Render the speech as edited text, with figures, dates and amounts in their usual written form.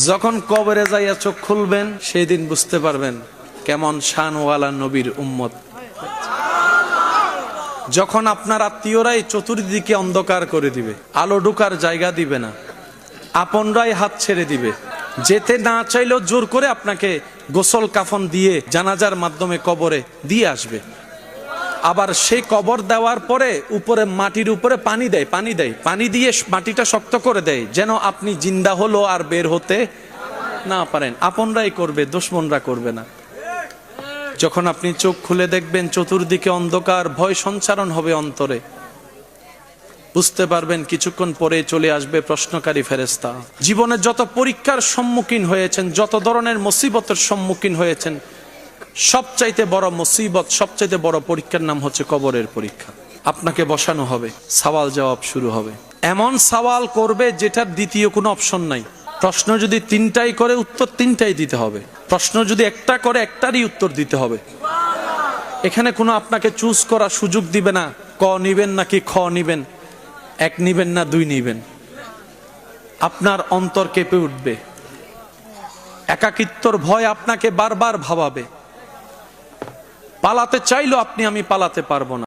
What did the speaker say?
যখন কবরে যাইয়া চোখ খুলবেন সেই দিন বুঝতে পারবেন কেমন শানওয়ালা নবীর উম্মত। যখন আপনার আত্মীয়রাই চতুর্দিকে অন্ধকার করে দিবে, আলো ঢোকার জায়গা দিবে না, আপনরাই হাত ছেড়ে দিবে, যেতে না চাইলেও জোর করে আপনাকে গোসল কাফন দিয়ে জানাজার মাধ্যমে কবরে দিয়ে আসবে। আবার সেই কবর দেওয়ার পরে উপরে মাটির উপরে পানি দেয়, পানি দিয়ে মাটিটা শক্ত করে দেয়, যেন আপনি জিন্দা হলো আর বের হতে না পারেন। আপনরাই করবে, দুশমনরা করবে না। যখন আপনি চোখ খুলে দেখবেন চতুর্দিকে অন্ধকার, ভয় সঞ্চারণ হবে অন্তরে, বুঝতে পারবেন কিছুক্ষণ পরে চলে আসবে প্রশ্নকারী ফেরেশতা। জীবনে যত পরীক্ষার সম্মুখীন হয়েছেন, যত ধরনের মুসিবতের সম্মুখীন হয়েছেন, সবচাইতে বড় মুসিবত, সবচাইতে বড় পরীক্ষার নাম হচ্ছে কবরের পরীক্ষা। আপনাকে বসানো হবে, সওয়াল জবাব শুরু হবে। এমন সওয়াল করবে যেটার দ্বিতীয় কোনো অপশন নাই। প্রশ্ন যদি তিনটাই করে, উত্তর তিনটাই দিতে হবে। প্রশ্ন যদি একটা করে, একটারই উত্তর দিতে হবে। এখানে কোনো আপনাকে চুজ করার সুযোগ দিবে না, ক নিবেন নাকি খ নিবেন, এক নিবেন না দুই নিবেন। আপনার অন্তর কেঁপে উঠবে, একাকিত্বর ভয় আপনাকে বারবার ভাবাবে। পালাতে চাইলেও আমি পালাতে পারবো না।